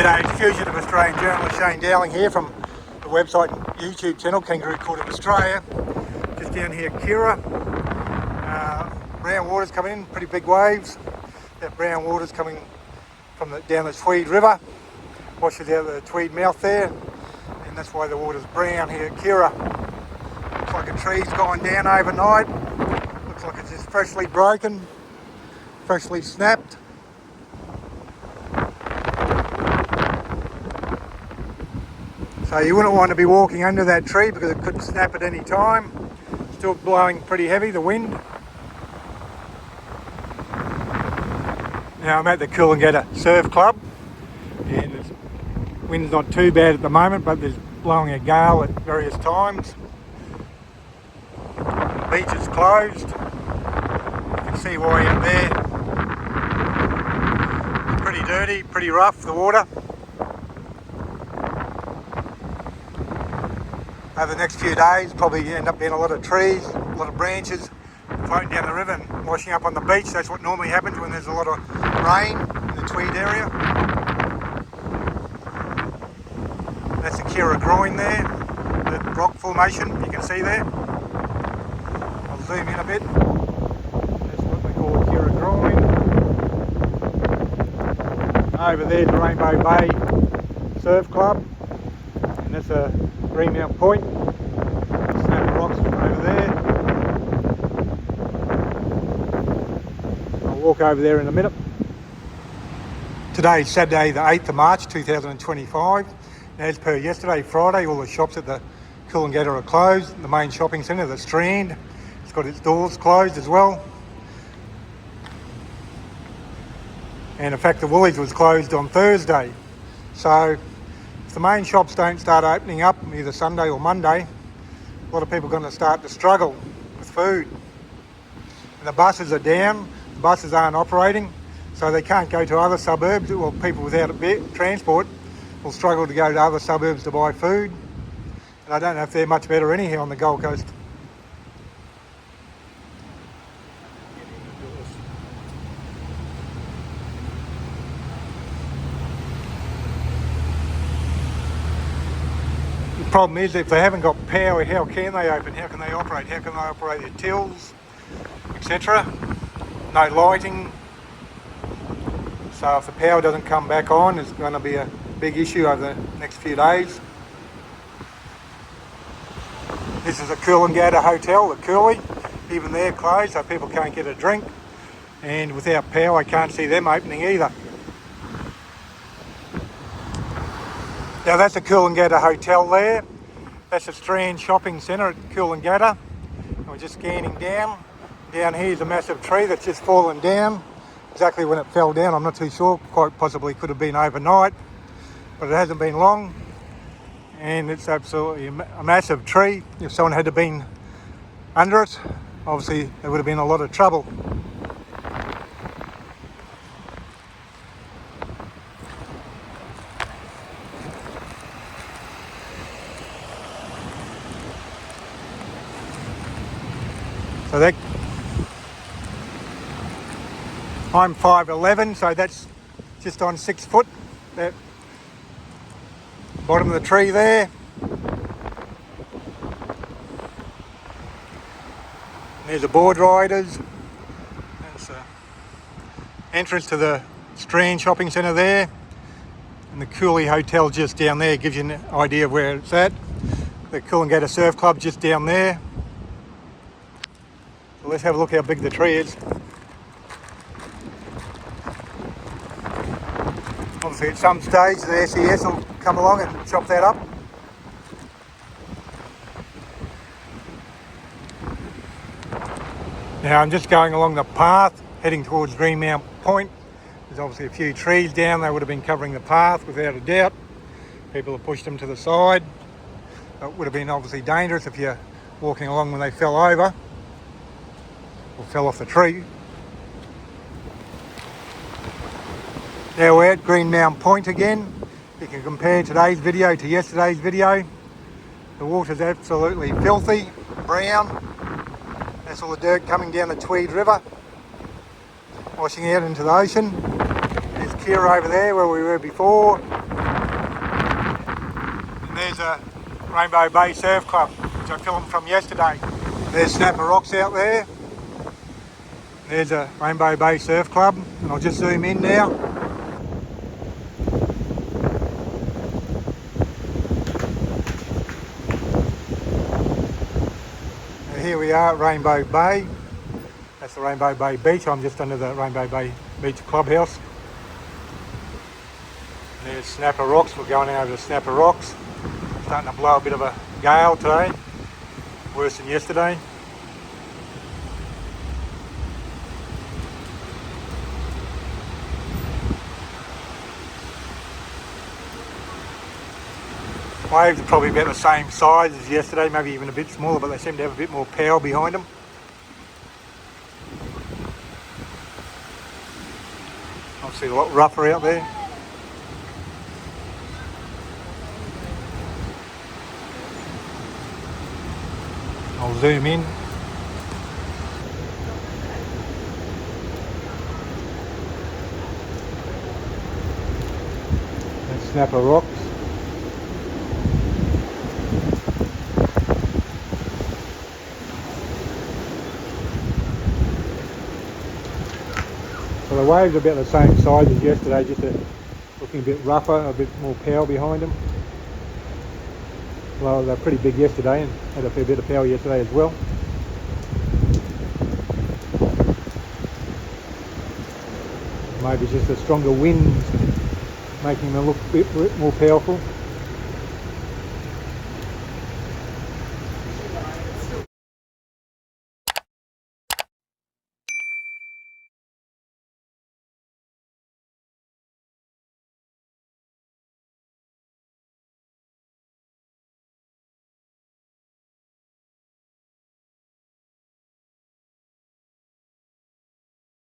G'day, it's fugitive Australian journalist Shane Dowling here from the website and YouTube channel Kangaroo Court of Australia. Just down here, Kira. Brown water's coming in, pretty big waves. That brown water's coming from down the Tweed River, washes out the Tweed mouth there, and that's why the water's brown here at Kira. Looks like a tree's gone down overnight. Looks like it's just freshly broken, freshly snapped. So you wouldn't want to be walking under that tree because it could snap at any time. Still blowing pretty heavy, the wind. Now I'm at the Coolangatta Surf Club, and the wind's not too bad at the moment, but there's blowing a gale at various times. The beach is closed. You can see why out there. It's pretty dirty, pretty rough, the water. Over the next few days, probably end up being a lot of trees, a lot of branches floating down the river and washing up on the beach. That's what normally happens when there's a lot of rain in the Tweed area. That's the Kira groin there, the rock formation you can see there. I'll zoom in a bit. That's what we call Kira groin. Over there's the Rainbow Bay Surf Club, and that's a Greenmount Point. Snap rocks over there. I'll walk over there in a minute. Today's Saturday the 8th of March 2025. As per yesterday, Friday, all the shops at the Coolangatta are closed. The main shopping centre, the Strand, it's got its doors closed as well. And in fact the Woolies was closed on Thursday. So if the main shops don't start opening up either Sunday or Monday, a lot of people are going to start to struggle with food. And the buses are down, the buses aren't operating, so they can't go to other suburbs. Well, people without transport will struggle to go to other suburbs to buy food. And I don't know if they're much better anyhow on the Gold Coast. The problem is if they haven't got power, how can they open? How can they operate? How can they operate their tills, etc.? No lighting. So if the power doesn't come back on, it's going to be a big issue over the next few days. This is a Coolangatta hotel, the Coolie. Even they're closed, so people can't get a drink. And without power, I can't see them opening either. Now that's the Coolangatta Hotel there. That's the Strand Shopping Centre at Coolangatta. And we're just scanning down. Down here's a massive tree that's just fallen down. Exactly when it fell down, I'm not too sure. Quite possibly could have been overnight, but it hasn't been long. And it's absolutely a massive tree. If someone had to been under it, obviously there would have been a lot of trouble. So that, I'm 5'11", so that's just on 6 foot. That bottom of the tree there. There's the board riders. There's the entrance to the Strand Shopping Centre there. And the Coolie Hotel just down there gives you an idea of where it's at. The Coolangatta Surf Club just down there. So let's have a look how big the tree is. Obviously at some stage the SES will come along and chop that up. Now I'm just going along the path heading towards Greenmount Point. There's obviously a few trees down, they would have been covering the path without a doubt. People have pushed them to the side. It would have been obviously dangerous if you're walking along when they fell over or fell off the tree. Now we're at Greenmount Point again. You can compare today's video to yesterday's video. The water's absolutely filthy, brown. That's all the dirt coming down the Tweed River, washing out into the ocean. There's Kira over there where we were before. There's a Rainbow Bay Surf Club, which I filmed from yesterday. There's Snapper Rocks out there. There's a Rainbow Bay Surf Club, and I'll just zoom in now. And here we are at Rainbow Bay. That's the Rainbow Bay Beach. I'm just under the Rainbow Bay Beach Clubhouse. And there's Snapper Rocks. We're going over to Snapper Rocks. Starting to blow a bit of a gale today, worse than yesterday. Waves are probably about the same size as yesterday, maybe even a bit smaller, but they seem to have a bit more power behind them. Obviously a lot rougher out there. I'll zoom in. That's Snapper Rocks. So the waves are about the same size as yesterday, just looking a bit rougher, a bit more power behind them. Well, they're pretty big yesterday and had a fair bit of power yesterday as well. Maybe just the stronger winds making them look a bit more powerful.